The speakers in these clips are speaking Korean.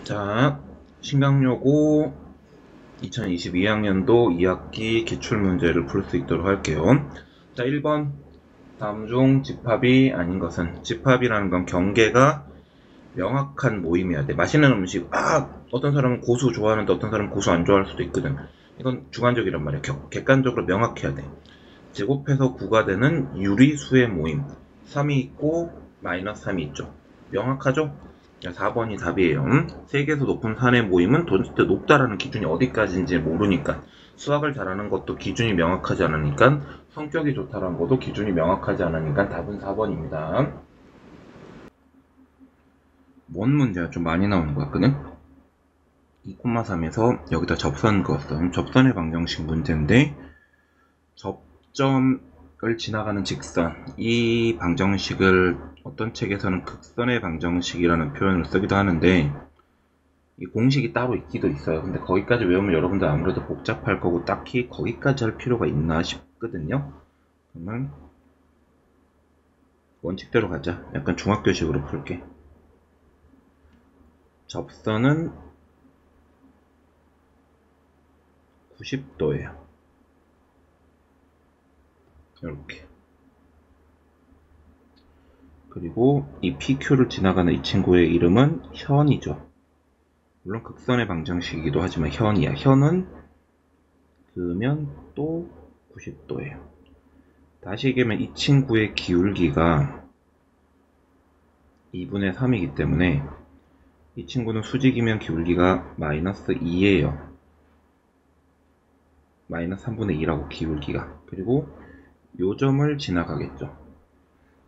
자, 신강여고 2022학년도 2학기 기출문제를 풀 수 있도록 할게요. 자, 1번. 다음 중 집합이 아닌 것은? 집합이라는 건 경계가 명확한 모임이어야 돼. 맛있는 음식, 어떤 사람은 고수 좋아하는데 어떤 사람은 고수 안 좋아할 수도 있거든. 이건 주관적이란 말이야. 객관적으로 명확해야 돼. 제곱해서 9가 되는 유리수의 모임. 3이 있고 마이너스 3이 있죠. 명확하죠? 4번이 답이에요. 세계에서 높은 산의 모임은 도대체 높다라는 기준이 어디까지인지 모르니까, 수학을 잘하는 것도 기준이 명확하지 않으니까, 성격이 좋다라는 것도 기준이 명확하지 않으니까 답은 4번입니다. 뭔 문제가 좀 많이 나오는 것 같거든? 2,3에서 여기다 접선 그었어. 접선의 방정식 문제인데, 접점을 지나가는 직선, 이 방정식을 어떤 책에서는 극선의 방정식이라는 표현을 쓰기도 하는데, 이 공식이 따로 있기도 있어요. 근데 거기까지 외우면 여러분들 아무래도 복잡할 거고 딱히 거기까지 할 필요가 있나 싶거든요. 그러면 원칙대로 가자. 약간 중학교식으로 풀게. 접선은 90도예요. 이렇게. 그리고 이 PQ를 지나가는 이 친구의 이름은 현이죠. 물론 극선의 방정식이기도 하지만 현이야. 현은 그으면 또 90도예요. 다시 얘기하면 이 친구의 기울기가 2분의 3이기 때문에 이 친구는 수직이면 기울기가 마이너스 2예요. 마이너스 3분의 2라고 기울기가. 그리고 요 점을 지나가겠죠.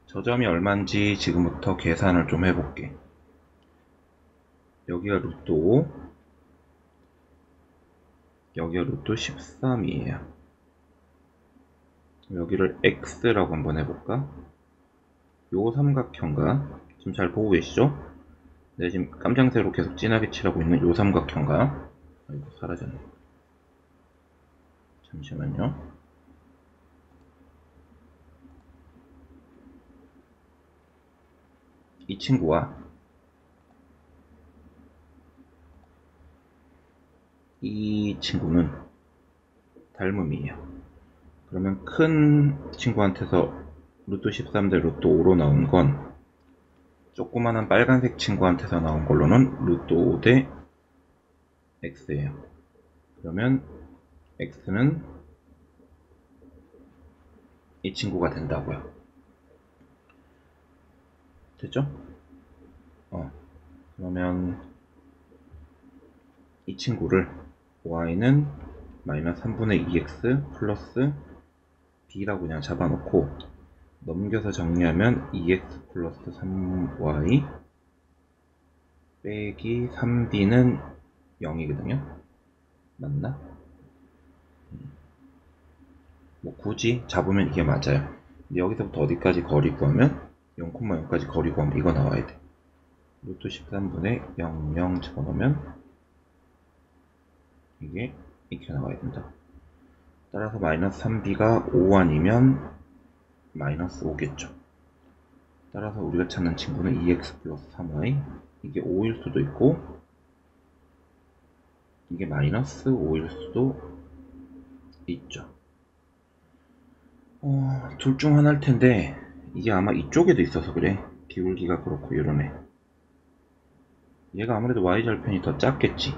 저 점이 얼마인지 지금부터 계산을 좀 해볼게. 여기가 루트 5, 여기가 루트 13이에요. 여기를 x라고 한번 해볼까? 요 삼각형과, 지금 잘 보고 계시죠? 네, 지금 깜장새로 계속 진하게 칠하고 있는 요 삼각형과, 아이고 사라졌네. 잠시만요. 이 친구와 이 친구는 닮음이에요. 그러면 큰 친구한테서 루트 13대 루트 5로 나온 건 조그만한 빨간색 친구한테서 나온 걸로는 루트 5대 x예요. 그러면 x는 이 친구가 된다고요. 됐죠? 그러면 이 친구를 y는 마이너스 3분의 2x 플러스 b라고 그냥 잡아놓고 넘겨서 정리하면 2x 플러스 3y 빼기 3b는 0이거든요. 맞나? 뭐 굳이 잡으면 이게 맞아요. 근데 여기서부터 어디까지 거리 구하면 0,0까지 거리 구하면 이거 나와야 돼. 루트 13분의 0, 0 집어넣으면 이게 이렇게 나와야 된다. 따라서 마이너스 3b가 5 아니면 마이너스 5겠죠. 따라서 우리가 찾는 친구는 2x 플러스 3y, 이게 5일 수도 있고 이게 마이너스 5일 수도 있죠. 둘 중 하나일 텐데 이게 아마 이쪽에도 있어서 그래. 기울기가 그렇고 이러네. 얘가 아무래도 y절편이 더 작겠지.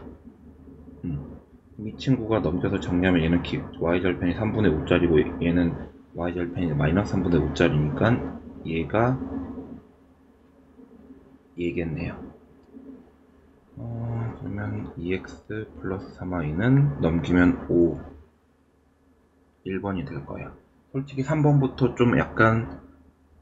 이 친구가 넘겨서 정리하면 얘는 y절편이 3분의 5짜리고 얘는 y절편이 마이너스 3분의 5짜리니까 얘가 얘겠네요. 그러면 2x 플러스 3y는 넘기면 5, 1번이 될 거야. 솔직히 3번부터 좀 약간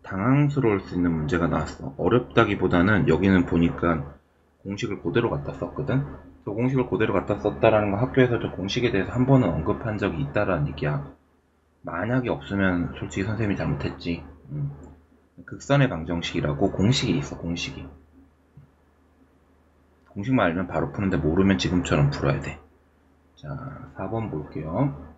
당황스러울 수 있는 문제가 나왔어. 어렵다기보다는 여기는 보니까 공식을 그대로 갖다 썼거든. 그 공식을 그대로 갖다 썼다라는 건 학교에서 저 공식에 대해서 한 번은 언급한 적이 있다라는 얘기야. 만약에 없으면 솔직히 선생님이 잘못했지. 극선의 방정식이라고 공식이 있어. 공식이. 공식만 알면 바로 푸는데 모르면 지금처럼 풀어야 돼. 자, 4번 볼게요.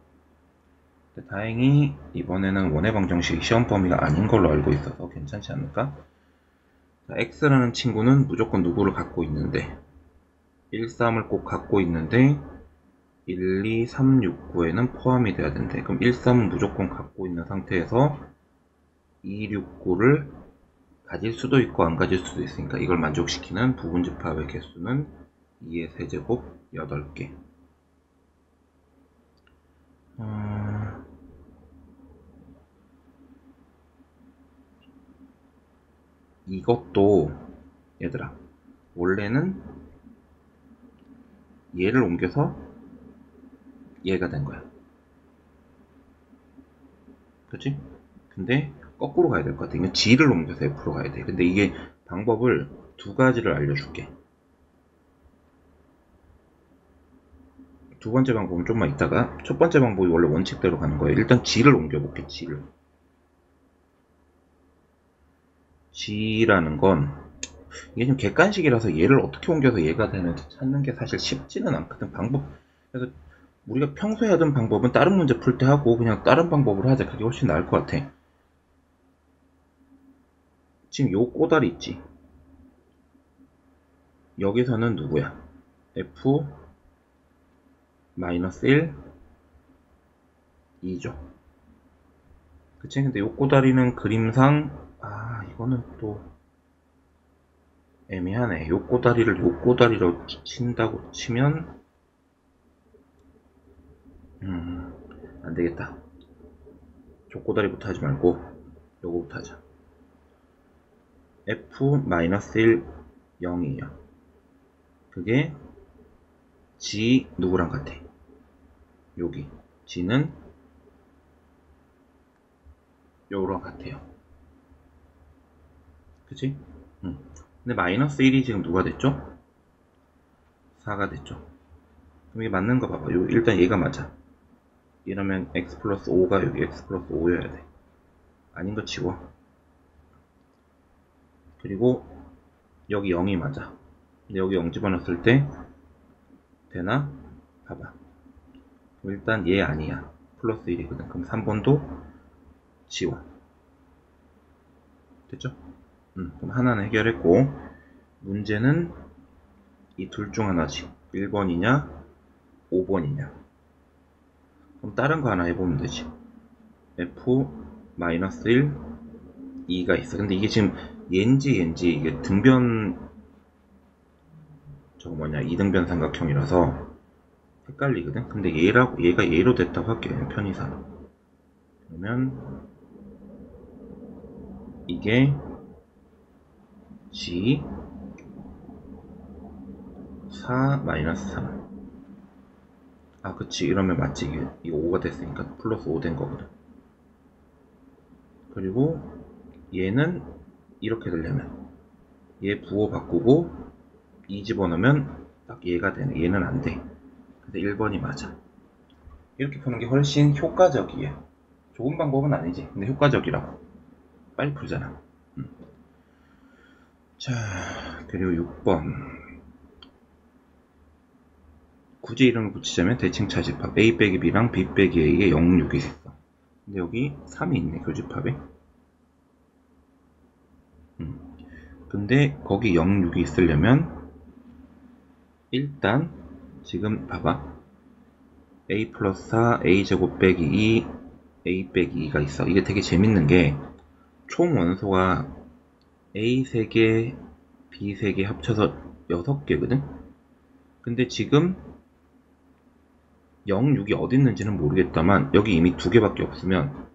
다행히 이번에는 원의 방정식이 시험 범위가 아닌 걸로 알고 있어서 괜찮지 않을까? 자, x라는 친구는 무조건 누구를 갖고 있는데 1, 3을 꼭 갖고 있는데 1, 2, 3, 6, 9에는 포함이 돼야 된대. 그럼 1, 3은 무조건 갖고 있는 상태에서 2, 6, 9를 가질 수도 있고 안 가질 수도 있으니까 이걸 만족시키는 부분집합의 개수는 2의 세제곱 8개. 이것도 얘들아 원래는 얘를 옮겨서 얘가 된 거야. 그치? 근데 거꾸로 가야 될 것 같아. 이건 G를 옮겨서 F로 가야 돼. 근데 이게 방법을 두 가지를 알려줄게. 두 번째 방법은 좀만 있다가, 첫 번째 방법이 원래 원칙대로 가는 거예요. 일단 G를 옮겨볼게, G를. G라는 건 이게 좀 객관식이라서 얘를 어떻게 옮겨서 얘가 되는지 찾는 게 사실 쉽지는 않거든. 그래서 우리가 평소에 하던 방법은 다른 문제 풀 때 하고 그냥 다른 방법으로 하자. 그게 훨씬 나을 것 같아. 지금 요 꼬다리 있지? 여기서는 누구야? F 마이너스 1 2죠. 그치? 근데 요 꼬다리는 그림상 이거는 또 애매하네. 요 꼬다리를 요 꼬다리로 친다고 치면 안 되겠다. 저 꼬다리부터 하지 말고 요거부터 하자. F-1 0이에요. 그게 G 누구랑 같아? 여기 G는 요거랑 같아요. 그치? 근데 마이너스 1이 지금 누가 됐죠? 4가 됐죠. 그럼 이게 맞는 거 봐봐. 일단 얘가 맞아. 이러면 x 플러스 5가 여기 x 플러스 5여야 돼. 아닌 거 치워. 그리고 여기 0이 맞아. 근데 여기 0 집어넣었을 때 되나? 봐봐. 일단 얘 아니야. 플러스 1이거든. 그럼 3번도 지워. 됐죠? 그럼 하나는 해결했고 문제는 이 둘 중 하나지. 1번이냐 5번이냐. 그럼 다른 거 하나 해보면 되지. F-1 2가 있어. 근데 이게 지금 얘인지 이게 등변 저거 뭐냐 이등변 삼각형이라서 헷갈리거든. 근데 얘가 얘로 됐다고 할게요. 편의상. 그러면 이게 G 4 마이너스 3. 그치. 이러면 맞지. 이게 5가 됐으니까 플러스 5 된 거거든. 그리고 얘는 이렇게 되려면 얘 부호 바꾸고 2 집어넣으면 딱 얘가 되네. 얘는 안 돼. 근데 1번이 맞아. 이렇게 푸는 게 훨씬 효과적이에요. 좋은 방법은 아니지. 근데 효과적이라고. 빨리 풀잖아. 자, 그리고 6번. 굳이 이름을 붙이자면 대칭 차집합 A 빼기 B랑 B 빼기 A에 0, 6이 있어. 근데 여기 3이 있네, 교집합에. 근데 거기 0, 6이 있으려면 일단 지금 봐봐. A 플러스 4, A제곱 빼기 2, A 빼기 2가 있어. 이게 되게 재밌는 게 총 원소가 A 3개, B 3개 합쳐서 6개거든? 근데 지금 0, 6이 어디 있는지는 모르겠다만 여기 이미 2개밖에 없으면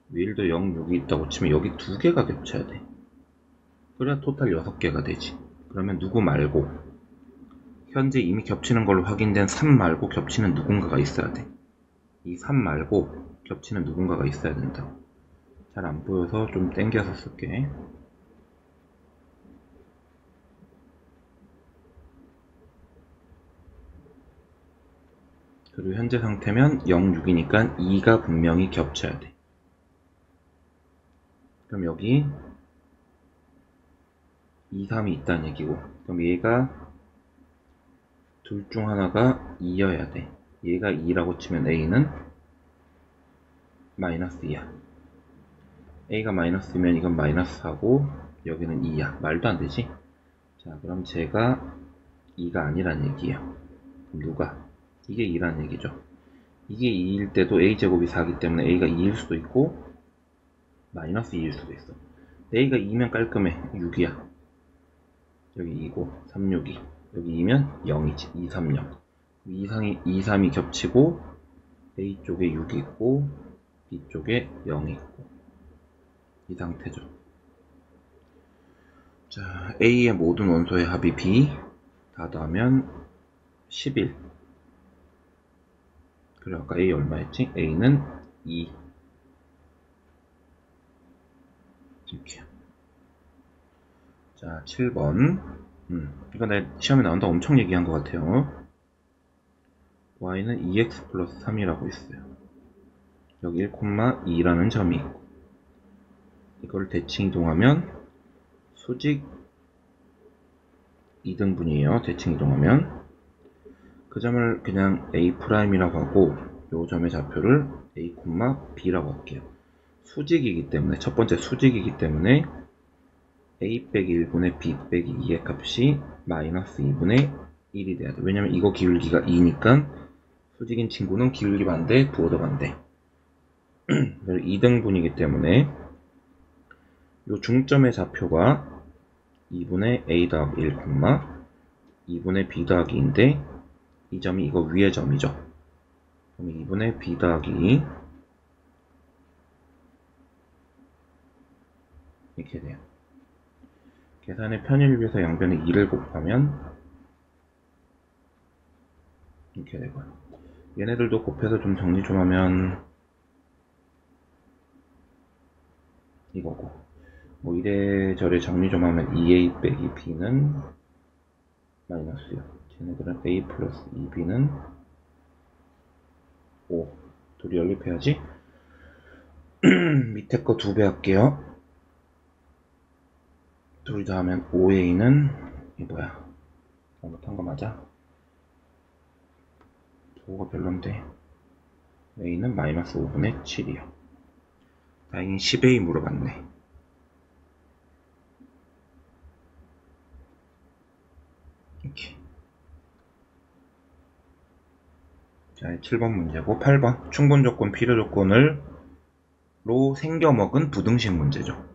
위일도 0, 6이 있다고 치면 여기 2개가 겹쳐야 돼. 그래야 토탈 6개가 되지. 그러면 누구 말고 현재 이미 겹치는 걸로 확인된 3 말고 겹치는 누군가가 있어야 돼. 이 3 말고 겹치는 누군가가 있어야 된다. 잘 안 보여서 좀 땡겨서 쓸게. 그리고 현재 상태면 0, 6이니까 2가 분명히 겹쳐야 돼. 그럼 여기 2, 3이 있다는 얘기고, 그럼 얘가 둘 중 하나가 2여야 돼. 얘가 2라고 치면 A는 마이너스 2야. A가 마이너스면 이건 마이너스 4고 여기는 2야. 말도 안 되지? 자, 그럼 제가 2가 아니란 얘기예요. 그럼 누가? 이게 2란 얘기죠. 이게 2일 때도 a제곱이 4기 때문에 a가 2일 수도 있고 마이너스 2일 수도 있어. a가 2면 깔끔해. 6이야. 여기 2고 3, 6이. 여기 2면 0이지. 2, 3, 0. 2, 3이 겹치고 A 쪽에 6이 있고 B 쪽에 0이 있고 이 상태죠. 자, A의 모든 원소의 합이 B 다 더하면 11. 그래, 아까 A 얼마였지? A는 2. 이렇게. 자, 7번. 이거 내 시험에 나온다 엄청 얘기한 것 같아요. y는 2x 플러스 3이라고 있어요. 여기 1,2라는 점이 있고 이걸 대칭 이동하면 수직 2등분이에요. 대칭 이동하면 그 점을 그냥 A'이라고 하고 이 점의 좌표를 A, B라고 할게요. 수직이기 때문에 첫 번째 수직이기 때문에 A 빼기 1분의 B 빼기 2의 값이 마이너스 2분의 1이 돼야 돼. 왜냐면 이거 기울기가 2니까 수직인 친구는 기울기 반대, 부호도 반대. 2등분이기 때문에 이 중점의 좌표가 2분의 A 더하기 1, 2분의 B 더하기 2인데 이 점이 이거 위의 점이죠. 그럼 2분의 B 더하기 2 이렇게 돼요. 계산의 편의를 위해서 양변에 2를 곱하면 이렇게 되고요. 얘네들도 곱해서 좀 정리 좀 하면 이거고 뭐 이래저래 정리 좀 하면 2a 빼기 b는 마이너스요. 쟤네들은 a 플러스 2b는 5. 둘이 연립해야지. 밑에 거 2배 할게요. 둘이 다 하면 5a는 이 뭐야? 잘못한 거 맞아? 부호가 별론데 a는 마이너스 5분의 7이요. 다행히 10a 물어봤네. 이렇게. 자, 7번 문제고 8번 충분 조건, 필요 조건을 로 생겨먹은 부등식 문제죠.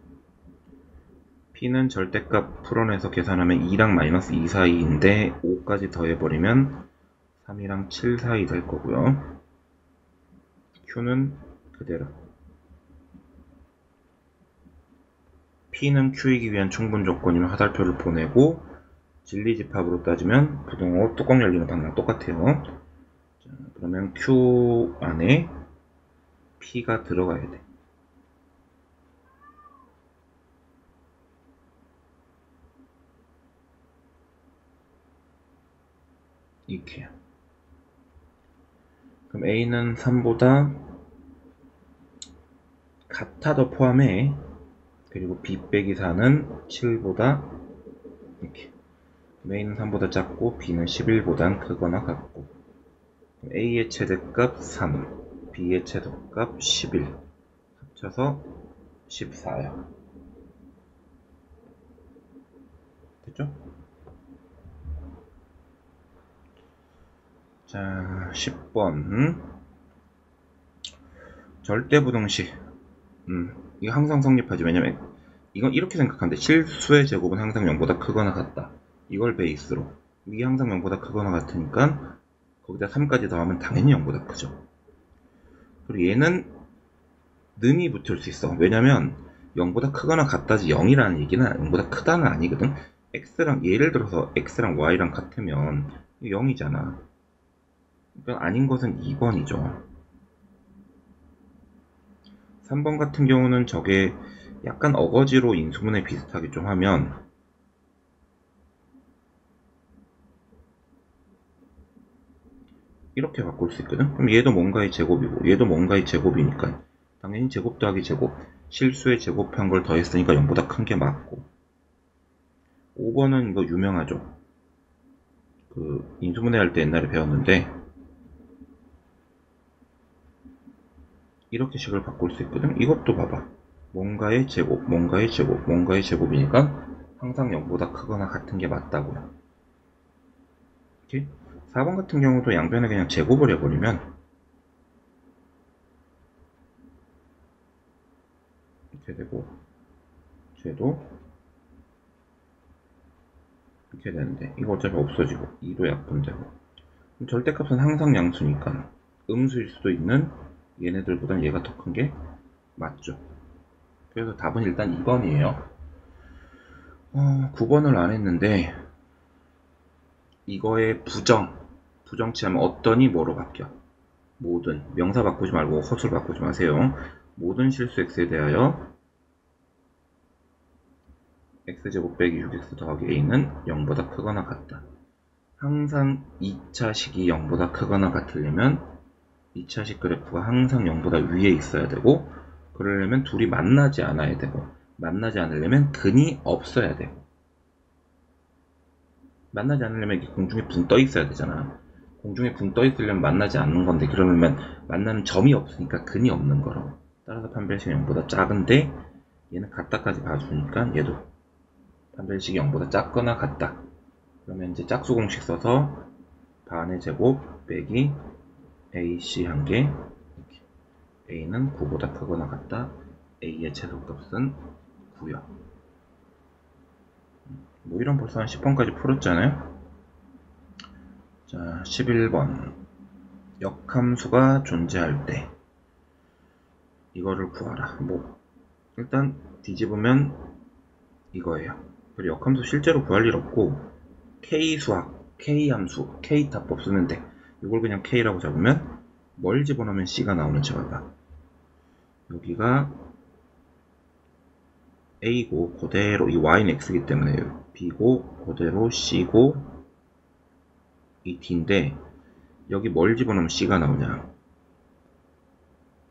P는 절대값 풀어내서 계산하면 2랑 마이너스 2 사이인데 5까지 더해버리면 3이랑 7 사이 될 거고요. Q는 그대로. P는 Q이기 위한 충분 조건이면 화살표를 보내고 진리집합으로 따지면 부등호 뚜껑 열리는 방향 똑같아요. 자, 그러면 Q 안에 P가 들어가야 돼. 이렇게요. 그럼 A는 3보다 같아도 포함해. 그리고 B 빼기 4는 7보다 이렇게. A는 3보다 작고 B는 11보단 크거나 같고. A의 최대값 3, B의 최대값 11. 합쳐서 14요. 됐죠? 자, 10번. 절대부등식. 이거 항상 성립하지. 왜냐면 이건 이렇게 생각하면 돼. 실수의 제곱은 항상 0보다 크거나 같다. 이걸 베이스로. 이게 항상 0보다 크거나 같으니까 거기다 3까지 더하면 당연히 0보다 크죠. 그리고 얘는 는이 붙을 수 있어. 왜냐면 0보다 크거나 같다지 0이라는 얘기는 0보다 크다는 아니거든. x랑 예를 들어서 x랑 y랑 같으면 0이잖아. 그러니까 아닌 것은 2번이죠. 3번 같은 경우는 저게 약간 어거지로 인수분해 비슷하게 좀 하면 이렇게 바꿀 수 있거든. 그럼 얘도 뭔가의 제곱이고 얘도 뭔가의 제곱이니까 당연히 제곱 더하기 제곱, 실수의 제곱한 걸 더했으니까 0보다 큰 게 맞고. 5번은 이거 유명하죠. 그 인수분해 할 때 옛날에 배웠는데 이렇게 식을 바꿀 수 있거든. 이것도 봐봐. 뭔가의 제곱, 뭔가의 제곱, 뭔가의 제곱이니까 항상 0보다 크거나 같은 게 맞다고요. 이렇게. 4번 같은 경우도 양변에 그냥 제곱을 해버리면 이렇게 되고, 쟤도 이렇게 되는데, 이거 어차피 없어지고 2도 약분되고. 절대값은 항상 양수니까 음수일 수도 있는 얘네들보단 얘가 더 큰 게 맞죠. 그래서 답은 일단 2번이에요. 9번을 안 했는데, 이거의 부정치하면 어떠니 뭐로 바뀌어? 모든, 명사 바꾸지 말고 허수를 바꾸지 마세요. 모든 실수 x에 대하여 x제곱 빼기 6x 더하기 a는 0보다 크거나 같다. 항상 2차식이 0보다 크거나 같으려면 2차식 그래프가 항상 0보다 위에 있어야 되고, 그러려면 둘이 만나지 않아야 되고, 만나지 않으려면 근이 없어야 되고, 만나지 않으려면 이게 공중에 붕 떠 있어야 되잖아. 공중에 붕 떠 있으려면 만나지 않는 건데, 그러면 만나는 점이 없으니까 근이 없는 거라고. 따라서 판별식이 0보다 작은데 얘는 같다까지 봐주니까 얘도 판별식이 0보다 작거나 같다. 그러면 이제 짝수 공식 써서 반의 제곱 빼기 AC 한 개, A는 9보다 크거나 같다. A의 최소값은 9요. 뭐 이런 벌써 한 10번까지 풀었잖아요. 자, 11번. 역함수가 존재할 때 이거를 구하라. 뭐 일단 뒤집으면 이거예요. 그리고 역함수 실제로 구할 일 없고 K수학, K함수, K타법 쓰면 돼. 이걸 그냥 K라고 잡으면 뭘 집어넣으면 C가 나오는지 봐봐. 여기가 A고 그대로 이 Y는 X이기 때문에 B고 그대로 C고 이 D인데, 여기 뭘 집어넣으면 C가 나오냐?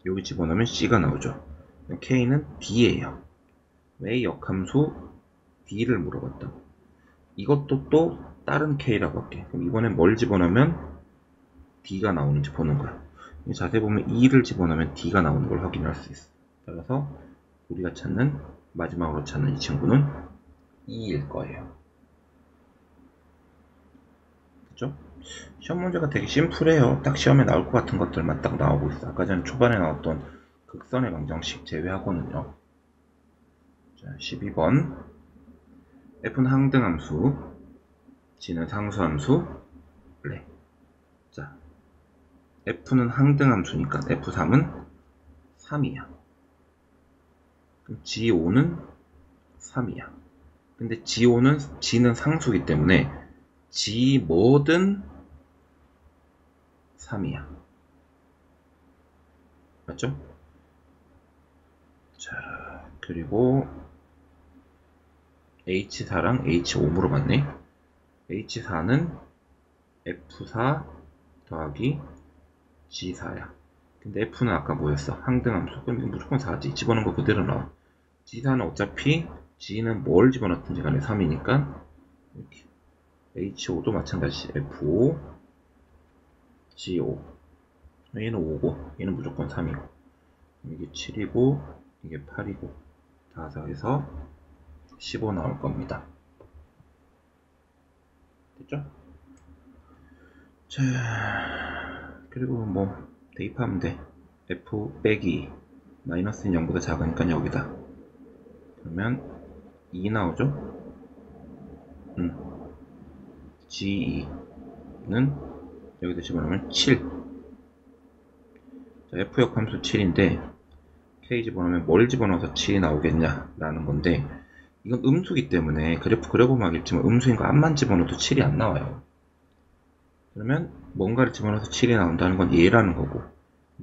여기 집어넣으면 C가 나오죠. K는 D예요. 왜 역함수 D를 물어봤다. 이것도 또 다른 K라고 할게. 그럼 이번엔 뭘 집어넣으면 D가 나오는지 보는 거야. 자세히 보면 2를 집어넣으면 D가 나오는 걸 확인할 수 있어. 따라서 우리가 찾는, 마지막으로 찾는 이 친구는 2일 거예요. 그죠? 시험 문제가 되게 심플해요. 딱 시험에 나올 것 같은 것들만 딱 나오고 있어. 아까 전에 초반에 나왔던 극선의 방정식 제외하고는요. 자, 12번. F는 항등함수, G는 상수함수, 래. 자, F는 항등함수니까 F3은 3이야. 그럼 G5는 3이야. 근데 G는 상수이기 때문에 G 뭐든 3이야. 맞죠? 자, 그리고 H4랑 H5 물어봤네. H4는 F4 더하기 G4야. 근데 F는 아까 뭐였어? 항등함수. 그럼 이거 무조건 4지. 집어넣은 거 그대로 나와. G4는 어차피 G는 뭘 집어넣든지 간에 3이니까 이렇게. H5도 마찬가지. F5 G5. 얘는 5고 얘는 무조건 3이고, 이게 7이고 이게 8이고 다 더해서 15 나올 겁니다. 됐죠? 자, 그리고 뭐 대입하면 돼. F 빼기 마이너스는 0보다 작으니까 여기다. 그러면 2 나오죠? G2는 여기다 집어넣으면 7. 자, F 역함수 7인데 K 집어넣으면 뭘 집어넣어서 7이 나오겠냐 라는 건데, 이건 음수기 때문에 그래프 그려보면 알겠지만 음수인 거 앞만 집어넣어도 7이 안 나와요. 그러면 뭔가를 집어넣어서 7이 나온다는 건 얘라는 거고,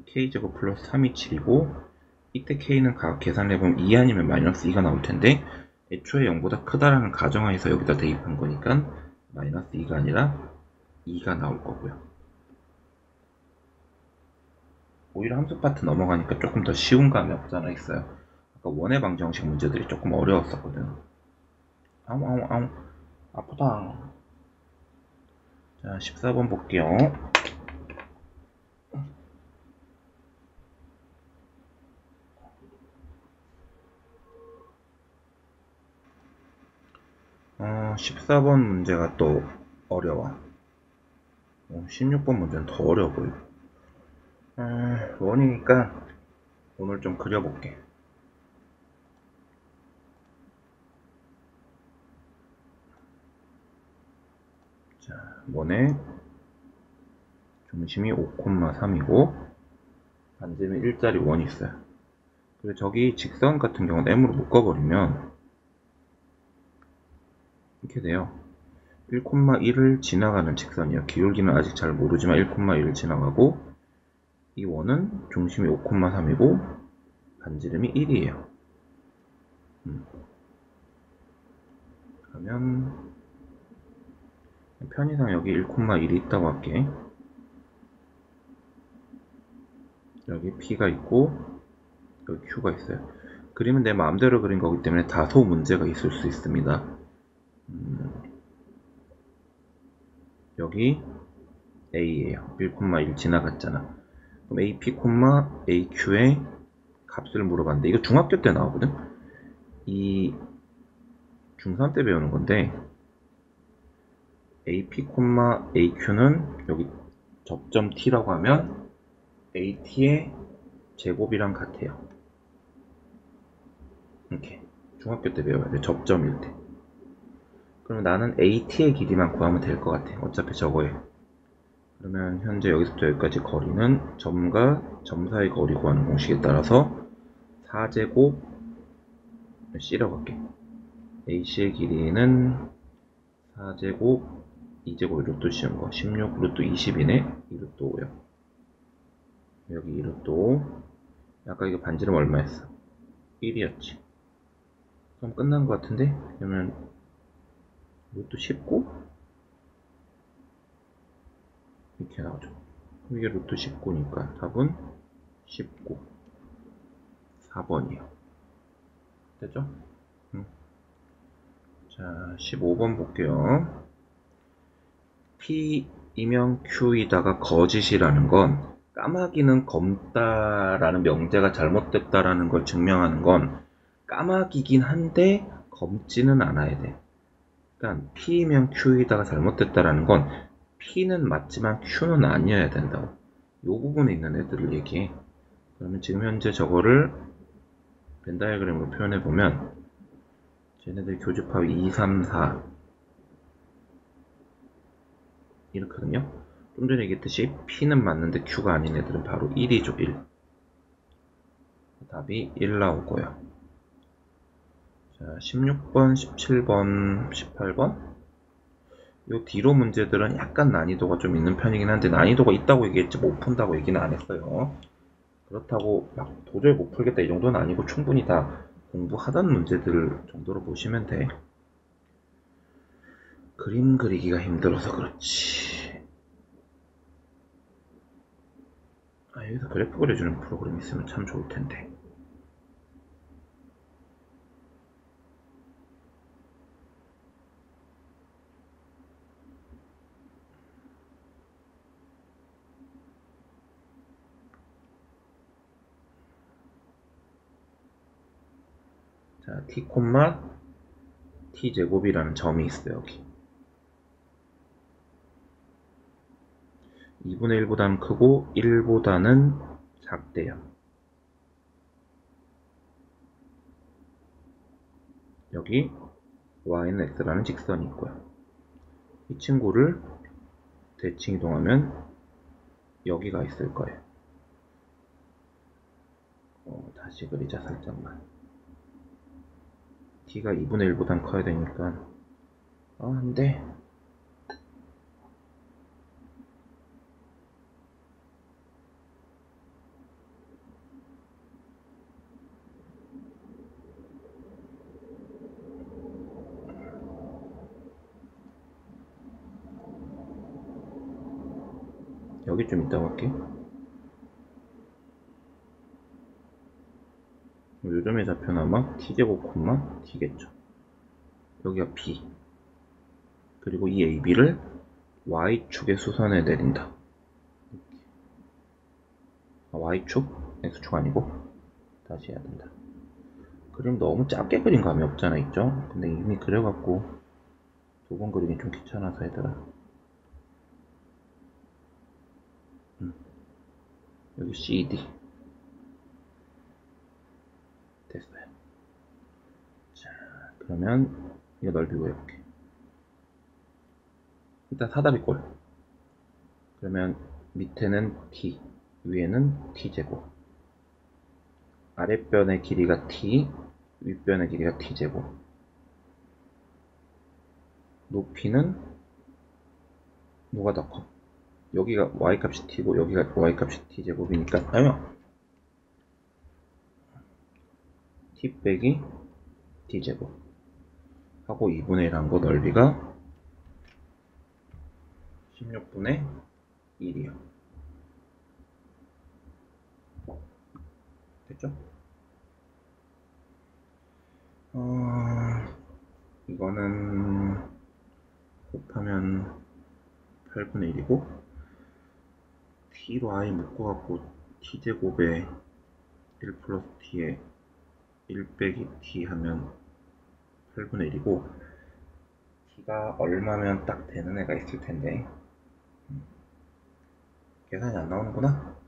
K제곱 플러스 3이 7이고, 이때 K는 계산을 해보면 2 아니면 마이너스 2가 나올 텐데, 애초에 0보다 크다라는 가정하에서 여기다 대입한 거니까 마이너스 2가 아니라 2가 나올 거고요. 오히려 함수 파트 넘어가니까 조금 더 쉬운 감이 없잖아 있어요. 아까 원의 방정식 문제들이 조금 어려웠었거든. 아우 아프다. 자, 14번 볼게요. 어, 14번 문제가 또 어려워. 16번 문제는 더 어려워 보이고. 원이니까 오늘 좀 그려볼게. 자, 원의 중심이 5,3이고 반지름이 1짜리 원이 있어요. 그리고 저기 직선 같은 경우는 M으로 묶어버리면 이렇게 돼요. 1,1을 지나가는 직선이에요. 기울기는 아직 잘 모르지만 1,1을 지나가고 이 원은 중심이 5,3이고 반지름이 1이에요. 그러면 편의상 여기 1,1이 있다고 할게. 여기 P가 있고 여기 Q가 있어요. 그림은 내 마음대로 그린 거기 때문에 다소 문제가 있을 수 있습니다. 여기 A예요. 1,1 지나갔잖아. 그럼 AP, AQ의 값을 물어봤는데 이거 중학교 때 나오거든? 이 중3 때 배우는 건데 AP, AQ는 여기 접점 T라고 하면 AT의 제곱이랑 같아요. 이렇게 중학교 때 배워야 돼. 접점일 때. 그럼 나는 AT의 길이만 구하면 될 것 같아. 어차피 저거에. 그러면 현재 여기서부터 여기까지 거리는 점과 점 사이 거리 구하는 공식에 따라서 4제곱 C라고 할게. AC의 길이는 4제곱 2제곱 루트 씌운 거 16 루트 20이네. 2루트 5요. 여기 2루트 5. 아까 이거 반지름 얼마였어? 1이었지. 그럼 끝난 것 같은데? 그러면 루트 19? 이렇게 나오죠. 이게 루트 19니까 답은 19. 4번이요. 됐죠? 자, 15번 볼게요. P이면 Q이다가 거짓이라는 건 까마귀는 검다라는 명제가 잘못됐다라는 걸 증명하는 건 까마귀긴 한데 검지는 않아야 돼. 그러니까 P이면 Q이다가 잘못됐다라는 건 P는 맞지만 Q는 아니어야 된다고. 요 부분에 있는 애들을 얘기해. 그러면 지금 현재 저거를 벤 다이어그램으로 표현해 보면 쟤네들 교집합이 2, 3, 4 이렇거든요. 좀 전에 얘기했듯이 P는 맞는데 Q가 아닌 애들은 바로 1이죠. 1. 답이 1 나오고요. 자, 16번, 17번, 18번 요 뒤로 문제들은 약간 난이도가 좀 있는 편이긴 한데 난이도가 있다고 얘기했지 못 푼다고 얘기는 안 했어요. 그렇다고 막 도저히 못 풀겠다 이 정도는 아니고 충분히 다 공부하던 문제들 정도로 보시면 돼. 그림 그리기가 힘들어서 그렇지. 여기서 그래프 그려주는 프로그램 있으면 참 좋을 텐데. 자, t, t제곱이라는 점이 있어요. 여기 2분의 1보다는 크고 1보다는 작대요. 여기 y는 x라는 직선이 있고요. 이 친구를 대칭 이동하면 여기가 있을 거예요. 다시 그리자 살짝만. t가 2분의 1보단 커야 되니까 안돼. 여기 좀 이따 갈게. 요점의 좌표는 아마 t제곱 콤마 t겠죠. 여기가 b. 그리고 이 ab를 y축의 수선에 내린다. y축? x축 아니고 다시 해야 된다. 그림 너무 작게 그린 감이 없잖아 있죠? 근데 이미 그려갖고 두 번 그리기 좀 귀찮아서 얘들아. 여기 CD 됐어요. 자, 그러면 이거 넓이 구해볼게. 일단 사다리꼴. 그러면 밑에는 t, 위에는 t제곱. 아랫변의 길이가 t, 윗변의 길이가 t제곱. 높이는 뭐가 더 커? 여기가 y값이 t고 여기가 y값이 t제곱이니까 t 빼기 t제곱 하고 2분의 1 한 거 넓이가 16분의 1이요. 됐죠? 이거는 곱하면 8분의 1이고 t로 i 묶어갖고 t제곱에 1 플러스 t에 1 빼기 t 하면 8분의 1이고 t가 얼마면 딱 되는 애가 있을 텐데 계산이 안 나오는구나.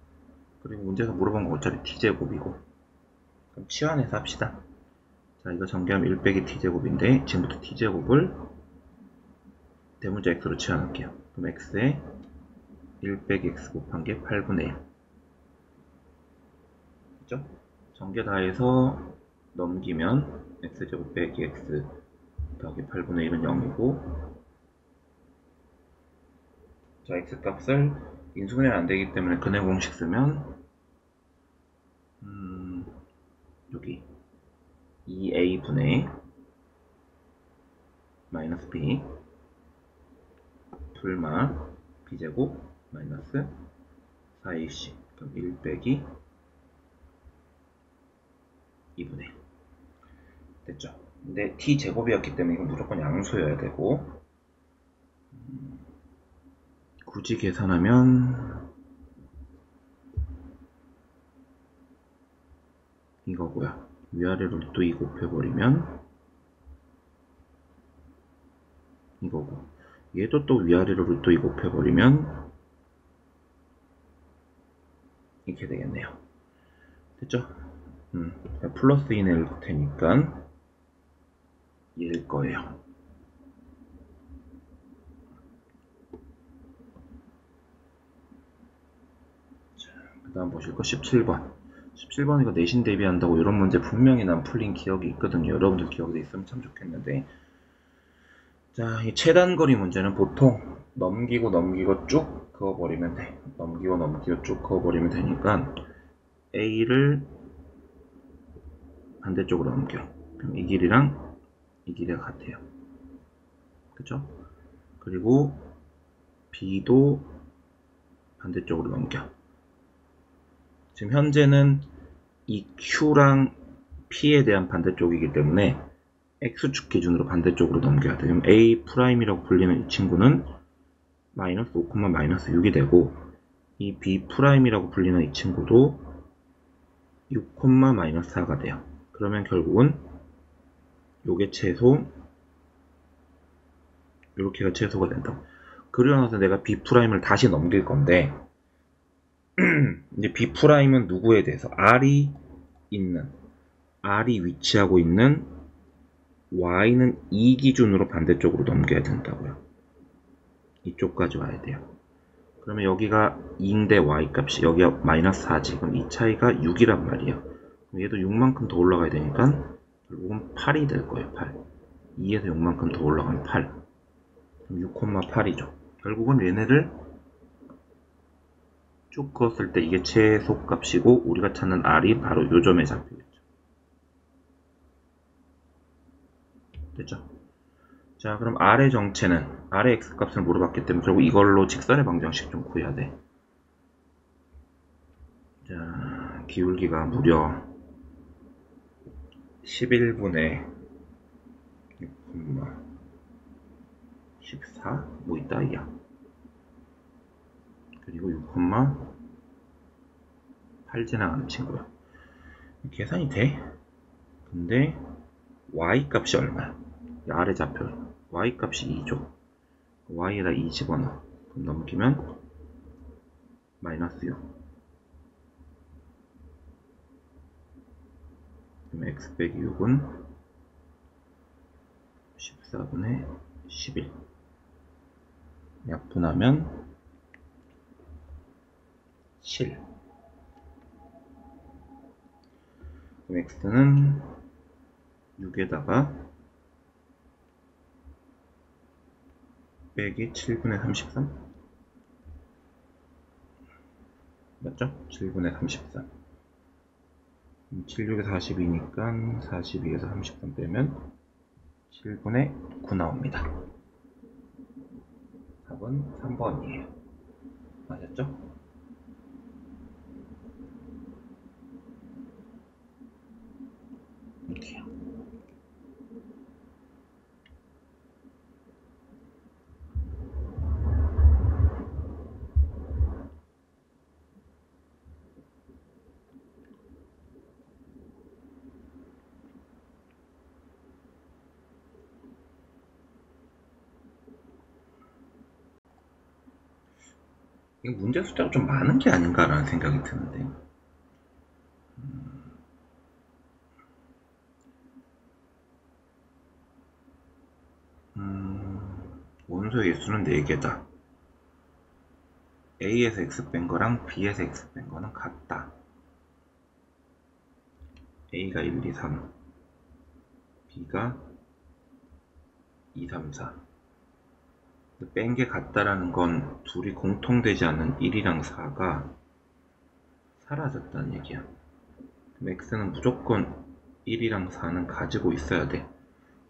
그리고 문제에서 물어본 건 어차피 t제곱이고 그럼 치환해서 합시다. 자, 이거 전개하면 1 빼기 t제곱인데 지금부터 t제곱을 대문자 x로 치환할게요. 그럼 x에 1 빼기 x 곱한 게 8분의 1 그죠? 전개 다 해서 넘기면 x제곱 빼기 x 더하기 8분의 1은 0이고 자, x값을 인수분해는 안되기 때문에 근해 공식 쓰면 여기 2a분의 마이너스 b 불마 b제곱 마이너스 4ac 그럼 1 빼기 2분의 1 됐죠? 근데 t제곱이었기 때문에 이건 무조건 양수여야 되고 굳이 계산하면 이거고요. 위아래로 또 2 곱해버리면 이거고 얘도 또 위아래로 루트 2 곱해버리면 이렇게 되겠네요. 됐죠? 플러스 2낼 테니까 얘일 거예요. 그 다음 보실 거 17번. 17번 이거 내신 대비한다고 이런 문제 분명히 난 풀린 기억이 있거든요. 여러분들 기억이 있으면 참 좋겠는데 자, 이 최단거리 문제는 보통 넘기고 쭉 그어버리면 돼. 넘기고 쭉 그어버리면 되니까 A를 반대쪽으로 넘겨. 그럼 이 길이랑 이 길이가 같아요. 그쵸? 그리고 B도 반대쪽으로 넘겨. 지금 현재는 이 Q랑 P에 대한 반대쪽이기 때문에 X축 기준으로 반대쪽으로 넘겨야 돼요. 그럼 A'이라고 불리는 이 친구는 마이너스 5, 마이너스 6이 되고 이 B'이라고 불리는 이 친구도 6, 마이너스 4가 돼요. 그러면 결국은 요게 최소 요렇게가 최소가 된다고. 그러고 나서 내가 B'을 다시 넘길 건데 이제 B'은 누구에 대해서 R이 위치하고 있는 Y는 2 기준으로 반대쪽으로 넘겨야 된다고요. 이쪽까지 와야 돼요. 그러면 여기가 2인데 Y값이 여기가 마이너스 4지. 그럼 이 차이가 6이란 말이에요. 그럼 얘도 6만큼 더 올라가야 되니까 결국은 8이 될 거예요. 8. 2에서 6만큼 더 올라가면 8. 그럼 6,8이죠. 결국은 얘네를 쭉 그었을 때 이게 최소값이고 우리가 찾는 R이 바로 요 점에 잡히겠죠. 됐죠? 자, 그럼 R의 정체는 R의 X값을 물어봤기 때문에 결국 이걸로 직선의 방정식 좀 구해야 돼. 자, 기울기가 무려 11분의 6,14 뭐 이따이야. 그리고 6,8 지나가는 친구야. 계산이 돼. 근데 Y값이 얼마야? 아래 좌표 Y값이 2죠. Y에다 2 집어넣어. 그럼 넘기면 마이너스 6. 그럼 x 빼기 6은 14분의 11. 약분하면 7. 그럼 x는 6에다가 빼기 7분의 33. 맞죠? 7분의 33. 7, 6에 42니까 42에서 33 빼면 7분의 9 나옵니다. 답은 3번이에요. 맞았죠? 이렇게요. 이게 문제 숫자가 좀 많은 게 아닌가라는 생각이 드는데. 원소의 개수는 4개다. A에서 X 뺀 거랑 B에서 X 뺀 거는 같다. A가 1, 2, 3, B가 2, 3, 4. 뺀 게 같다라는 건 둘이 공통되지 않는 1이랑 4가 사라졌다는 얘기야. 그럼 X는 무조건 1이랑 4는 가지고 있어야 돼.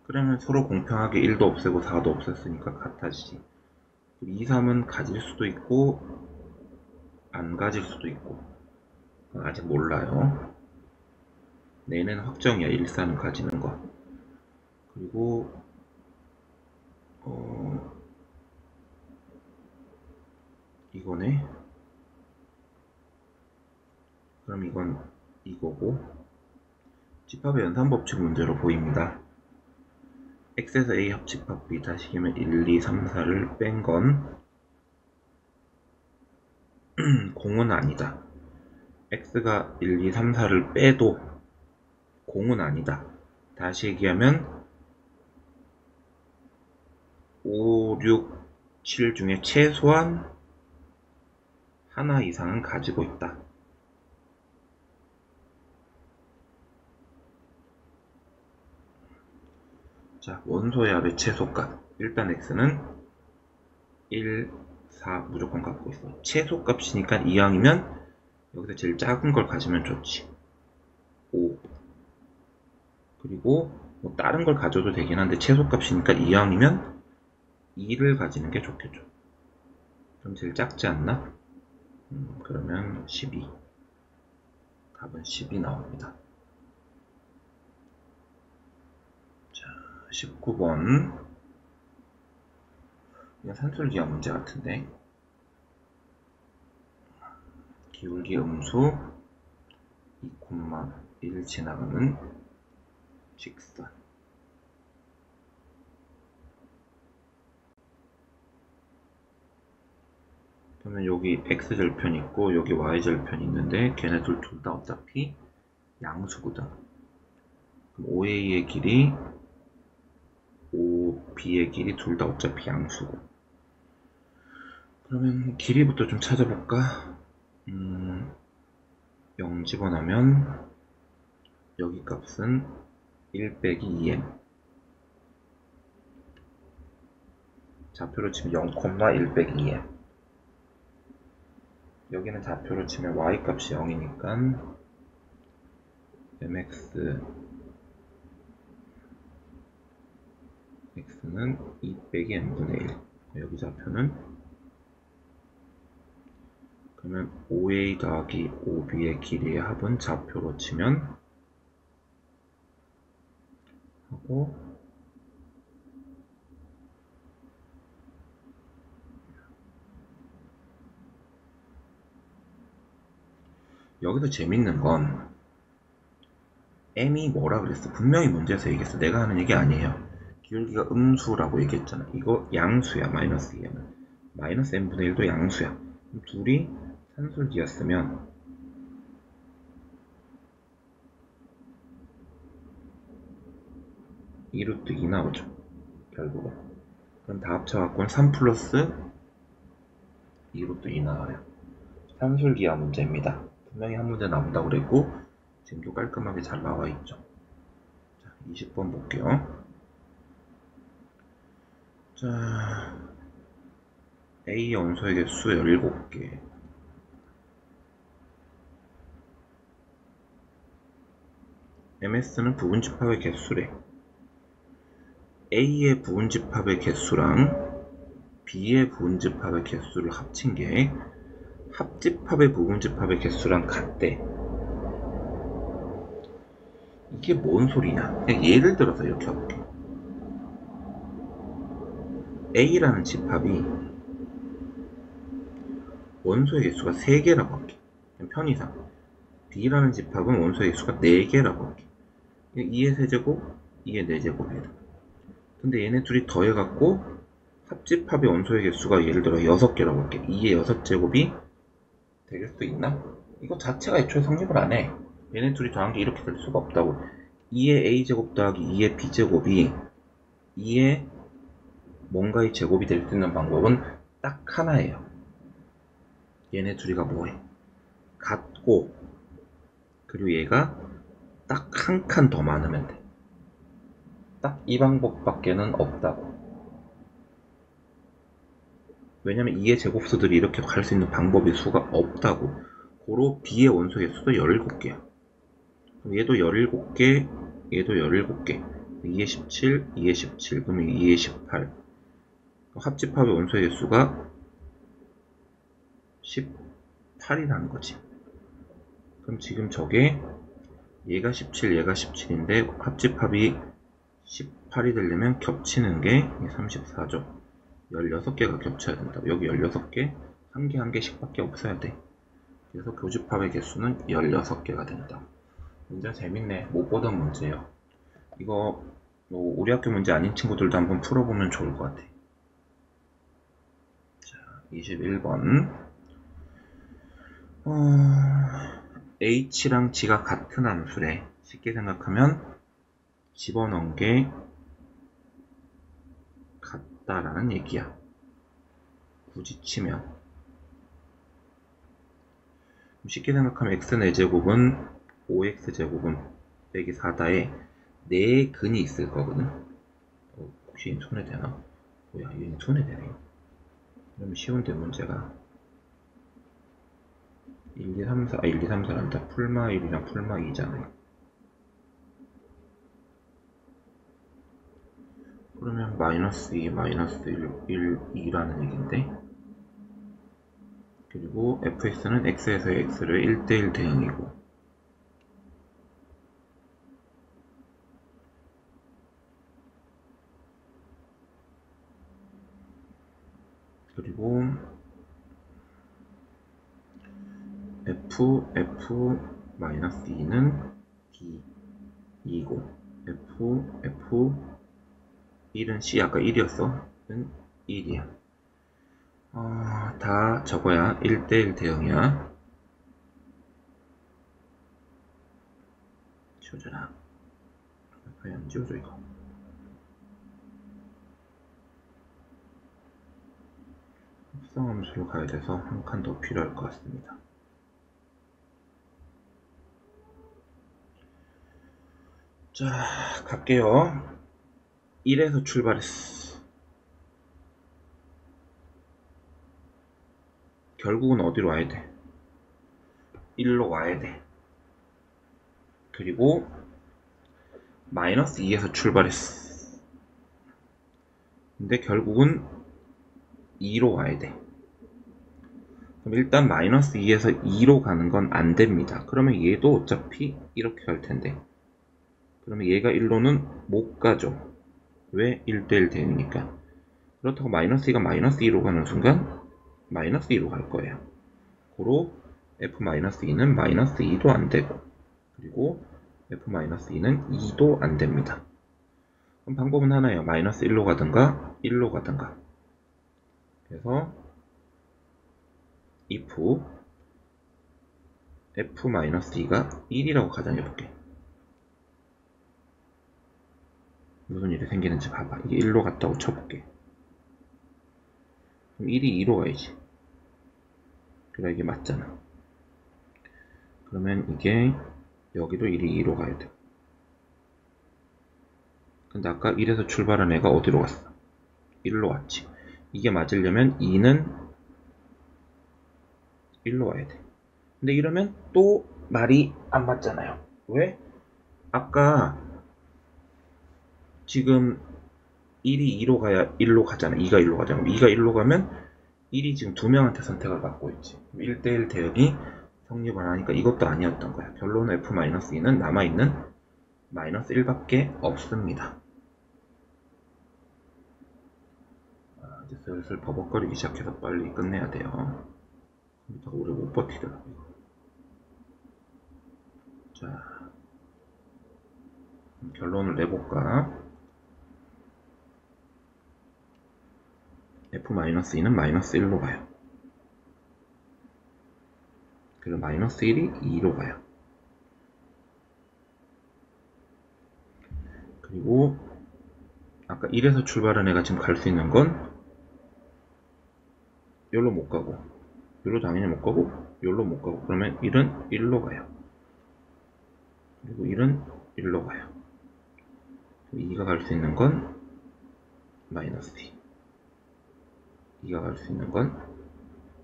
그러면 서로 공평하게 1도 없애고 4도 없앴으니까 같아지지. 2, 3은 가질 수도 있고 안 가질 수도 있고 아직 몰라요. 내는 확정이야. 1, 4는 가지는 거. 그리고 이거네. 그럼 이건 이거고 집합의 연산법칙 문제로 보입니다. X에서 A 합집합 B 다시기면 1, 2, 3, 4를 뺀 건 공은 아니다. X가 1, 2, 3, 4를 빼도 공은 아니다. 다시 얘기하면 5, 6, 7 중에 최소한 하나 이상은 가지고 있다. 자, 원소의 합의 최소값. 일단 x는 1, 4 무조건 갖고 있어. 최소값이니까 이항이면 여기서 제일 작은 걸 가지면 좋지. 5. 그리고 뭐 다른 걸 가져도 되긴 한데 최소값이니까 이항이면 2를 가지는 게 좋겠죠. 그럼 제일 작지 않나? 그러면 12. 답은 10이 나옵니다. 19번. 이건 산술기하 문제 같은데. 기울기 음수 2,1 지나가는 직선. 그러면 여기 x절편 있고 여기 y절편 있는데 걔네들 둘 다 어차피 양수거든. 그럼 OA의 길이 OB의 길이 둘 다 어차피 양수고. 그러면 길이부터 좀 찾아볼까? 0 집어넣으면 여기 값은 1 빼기 2m. 좌표로 치면 0,1 빼기 2m. 여기는 좌표로 치면 y 값이 0이니까 mx x는 2 빼기 n분의 1. 여기 좌표는 그러면 OA 더하기 OB의 길이의 합은 좌표로 치면 하고 여기서 재밌는 건 m이 뭐라 그랬어? 분명히 문제에서 얘기했어. 내가 하는 얘기 아니에요. 기울기가 음수라고 얘기했잖아. 이거 양수야. 마이너스 2하면 마이너스 n분의 1도 양수야. 둘이 산술기였으면 2루트 2 나오죠. 결국은. 그럼 다 합쳐갖고는 3 플러스 2루트 2 나와요. 산술기하 문제입니다. 분명히 한 문제 나온다고 그랬고 지금도 깔끔하게 잘 나와 있죠. 자, 20번 볼게요. 자, A 원소의 개수 17개. MS는 부분집합의 개수래. A의 부분집합의 개수랑 B의 부분집합의 개수를 합친 게 합집합의 부분집합의 개수랑 같대. 이게 뭔 소리냐? 그냥 예를 들어서 이렇게 해볼게. A라는 집합이 원소의 개수가 3개라고 할게. 편의상. B라는 집합은 원소의 개수가 4개라고 할게. 2의 세제곱, 2의 4제곱이다. 근데 얘네 둘이 더해갖고 합집합의 원소의 개수가 예를 들어 6개라고 할게. 2의 6제곱이 될 수 있나? 이거 자체가 애초에 성립을 안 해. 얘네 둘이 더한 게 이렇게 될 수가 없다고. 2의 a제곱 더하기 2의 b제곱이 2의 뭔가의 제곱이 될 수 있는 방법은 딱 하나예요. 얘네 둘이가 뭐해? 같고 그리고 얘가 딱 한 칸 더 많으면 돼. 딱 이 방법밖에는 없다고. 왜냐면 2의 제곱수들이 이렇게 갈 수 있는 방법이 수가 없다고. 고로 b의 원소의 수도 17개야. 얘도 17개, 얘도 17개. 2의 17, 2의 17, 그러면 2의 18. 합집합의 원소의 개수가 18이라는 거지. 그럼 지금 저게 얘가 17, 얘가 17인데 합집합이 18이 되려면 겹치는 게 34죠. 16개가 겹쳐야 된다고. 여기 16개, 한 개 한 개씩 밖에 없어야 돼. 그래서 교집합의 개수는 16개가 된다. 문제 재밌네. 못 보던 문제예요. 이거 뭐 우리 학교 문제 아닌 친구들도 한번 풀어보면 좋을 것 같아. 자, 21번. H랑 G가 같은 함수래. 쉽게 생각하면 집어넣은 게 같다라는 얘기야. 굳이 치면. 쉽게 생각하면 x는 4제곱은 5x제곱은 빼기 4다에 4근이 있을 거거든. 혹시 손에 되나? 뭐야, 얘는 손에 되네. 그러면 쉬운데 문제가 1, 2, 3, 4, 1, 2, 3, 4란다. 풀마 1이랑 풀마 2잖아요. 그러면 마이너스 2, 마이너스 1, 2라는 얘기인데, 그리고 fx는 x에서의 x를 1대1 대응이고, 그리고 f-2는 b2이고 f1은 c 아까 1이었어. 는 1이야. 다 저거야. 1대1 대응이야. 지워져라. 왜 안 지워져 이거. 합성함수로 가야 돼서 한 칸 더 필요할 것 같습니다. 자, 갈게요. 1에서 출발했어. 결국은 어디로 와야 돼? 1로 와야 돼. 그리고 마이너스 2에서 출발했어. 근데 결국은 2로 와야 돼. 그럼 일단 마이너스 2에서 2로 가는 건 안 됩니다. 그러면 얘도 어차피 이렇게 갈 텐데. 그러면 얘가 1로는 못 가죠. 왜? 1대1 대응이니까. 그렇다고 마이너스 2가 마이너스 2로 가는 순간 마이너스 2로 갈 거예요. 고로 f-2는 마이너스 2도 안 되고, 그리고 f-2는 2도 안 됩니다. 그럼 방법은 하나예요. 마이너스 1로 가든가 1로 가든가. 그래서 if f-2가 1이라고 가정해 볼게. 무슨 일이 생기는지 봐봐. 이게 1로 갔다고 쳐볼게. 그럼 1이 2로 가야지. 그래, 이게 맞잖아. 그러면 이게 여기도 1이 2로 가야 돼. 근데 아까 1에서 출발한 애가 어디로 갔어? 1로 왔지. 이게 맞으려면 2는 1로 와야 돼. 근데 이러면 또 말이 안 맞잖아요. 왜? 아까 지금 1이 2로 가야 1로 가잖아. 2가 1로 가잖아. 2가 1로 가면 1이 지금 두 명한테 선택을 받고 있지. 1대1 대응이 성립을 하니까 이것도 아니었던 거야. 결론은 F-2는 남아있는 마이너스 1밖에 없습니다. 이제 슬슬 버벅거리기 시작해서 빨리 끝내야 돼요. 컴퓨터가 오래 못 버티더라고요. 자, 결론을 내볼까? F-2는 마이너스 1로 가요. 그리고 마이너스 1이 2로 가요. 그리고 아까 1에서 출발한 애가 지금 갈 수 있는 건 여기로 못 가고, 여기로 당연히 못 가고, 여기로 못 가고, 그러면 1은 1로 가요. 그리고 1은 1로 가요. 2가 갈 수 있는 건 마이너스 2. 2가 갈 수 있는 건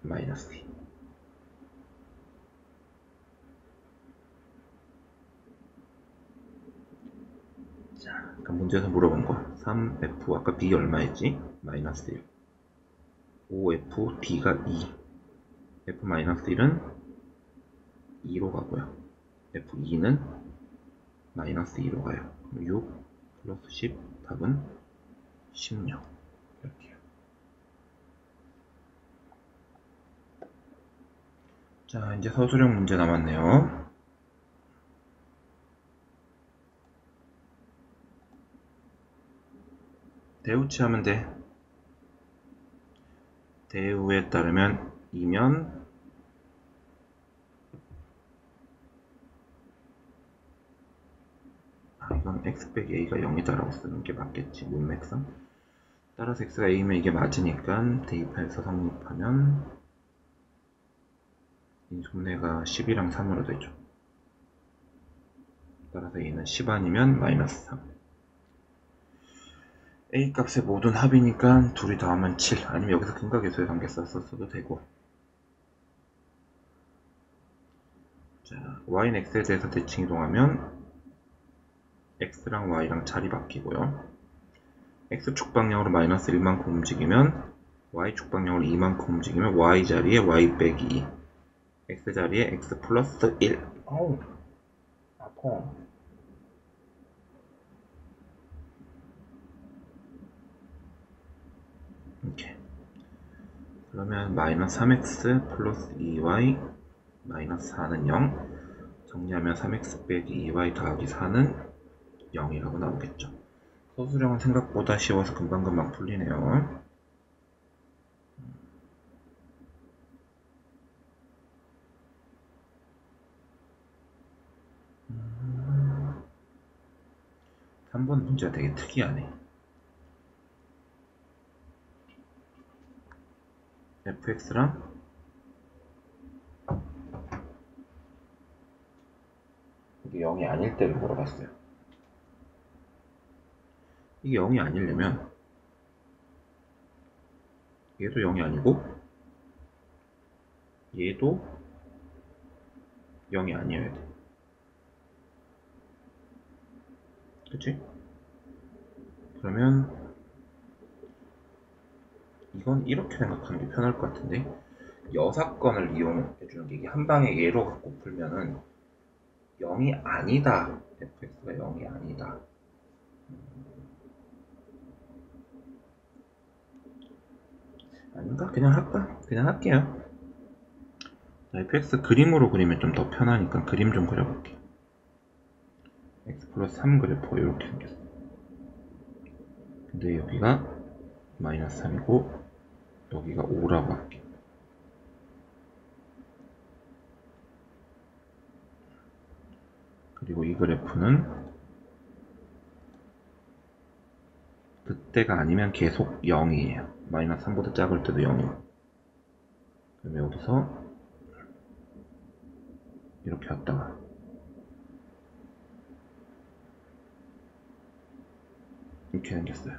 마이너스 2. 자, 그러니까 문제에서 물어본 거 3F 아까 B 얼마였지? 마이너스 1. 5F D가 2. F-1은 2로 가고요. F2는 마이너스 2로 가요. 6 플러스 10 답은 16. 이렇게요. 자, 이제 서술형 문제 남았네요. 대우치 하면 돼. 대우에 따르면 2면 이건 x 빼기 a가 0이다라고 쓰는 게 맞겠지. 문맥상. 따라서 x가 a면 이게 맞으니까 대입해서 성립하면 인수분해가 10이랑 3으로 되죠. 따라서 a는 10 아니면 마이너스 3. a 값의 모든 합이니까 둘이 더하면 7. 아니면 여기서 근각계수의 관계사 썼어도 되고. 자, y는 x에 대해서 대칭 이동하면 x랑 y랑 자리 바뀌고요. x축 방향으로 마이너스 1만큼 움직이면 y축 방향으로 2만큼 움직이면 y 자리에 y 빼기 2. x 자리에 x 플러스 1. 어우, 아파. 이렇게. 그러면 마이너스 3x 플러스 2y 마이너스 4는 0. 정리하면 3x 빼기 2y 더하기 4는 0이라고 나오겠죠. 서술형은 생각보다 쉬워서 금방금방 풀리네요. 음... 3번 문제가 되게 특이하네. fx랑 이게 0이 아닐 때를 물어봤어요. 이게 0이 아니려면 얘도 0이 아니고 얘도 0이 아니어야 돼. 그치? 그러면 이건 이렇게 생각하는 게 편할 것 같은데, 여사건을 이용해주는 게 이게 한 방에 예로 갖고 풀면은 0이 아니다. fx가 0이 아니다. 아닌가? 그냥 할까? 그냥 할게요. 자, fx 그림으로 그리면 좀 더 편하니까 그림 좀 그려볼게. x 플러스 3 그래프 이렇게 생겼어. 근데 여기가 마이너스 3이고 여기가 5라고 할게. 그리고 이 그래프는 때가 아니면 계속 0이에요. 마이너스 3보다 작을 때도 0이고. 그럼 여기서 이렇게 왔다가 이렇게 생겼어요.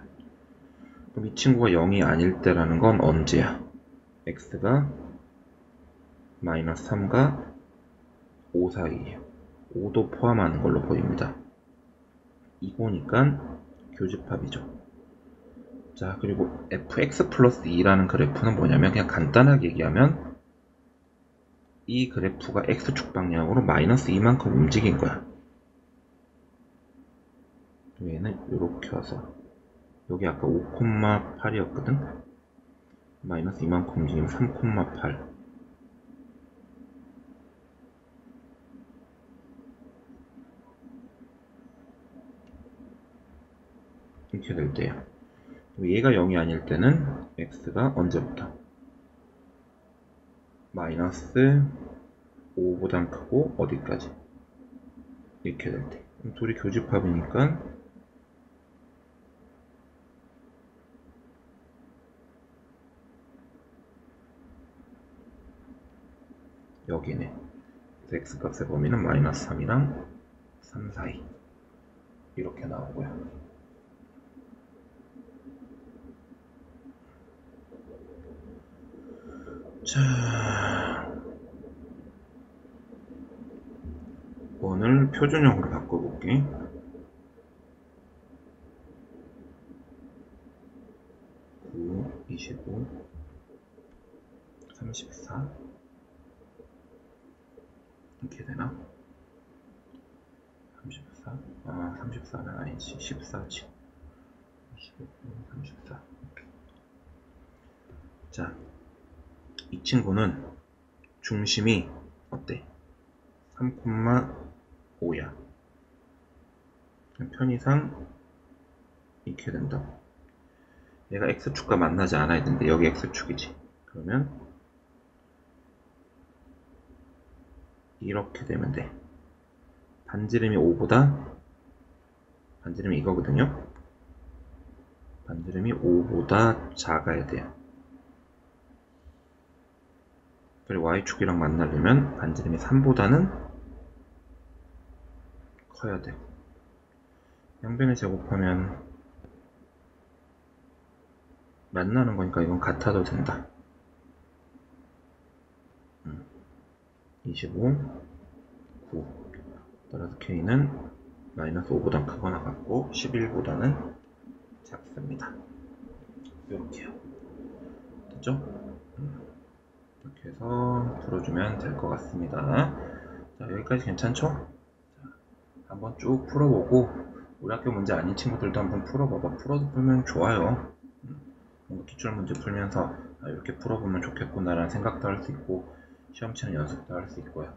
그럼 이 친구가 0이 아닐 때라는 건 언제야? x가 마이너스 3과 5 사이에요. 5도 포함하는 걸로 보입니다. 이거니까 교집합이죠. 자, 그리고 fx 플러스 2라는 그래프는 뭐냐면 그냥 간단하게 얘기하면 이 그래프가 x축 방향으로 마이너스 2만큼 움직인 거야. 얘는 이렇게 와서 여기 아까 5,8이었거든? 마이너스 2만큼 움직이면 3,8. 이렇게 될 때요. 얘가 0이 아닐 때는 x가 언제부터? 마이너스 5보단 크고 어디까지? 이렇게 될 때. 그럼 둘이 교집합이니까 여기네. x값의 범위는 마이너스 3이랑 3 사이. 이렇게 나오고요. 자, 원을 표준형으로 바꿔볼게. 9, 25, 34 이렇게 되나? 34? 아, 34는 아니지. 14지. 25, 34. 자, 이 친구는 중심이 어때? 3,5야. 편의상 이렇게 된다고. 얘가 x축과 만나지 않아야 되는데 여기 x축이지. 그러면 이렇게 되면 돼. 반지름이 5보다 반지름이 이거거든요. 반지름이 5보다 작아야 돼요. 그리고 y축이랑 만나려면 반지름이 3보다는 커야 돼. 양변을 제곱하면 만나는 거니까 이건 같아도 된다. 25, 9. 따라서 k는 마이너스 5보다 크거나 같고 11보다는 작습니다. 이렇게요. 됐죠? 이렇게 해서 풀어주면 될 것 같습니다. 자, 여기까지 괜찮죠? 자, 한번 쭉 풀어보고 우리 학교 문제 아닌 친구들도 한번 풀어봐봐. 풀어도 풀면 좋아요. 뭔가 기출 문제 풀면서 이렇게 풀어보면 좋겠구나 라는 생각도 할 수 있고 시험 치는 연습도 할 수 있고요.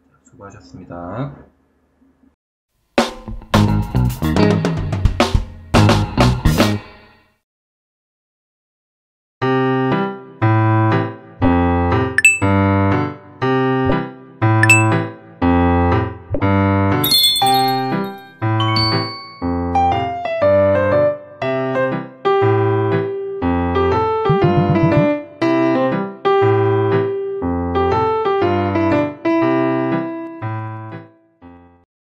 자, 수고하셨습니다.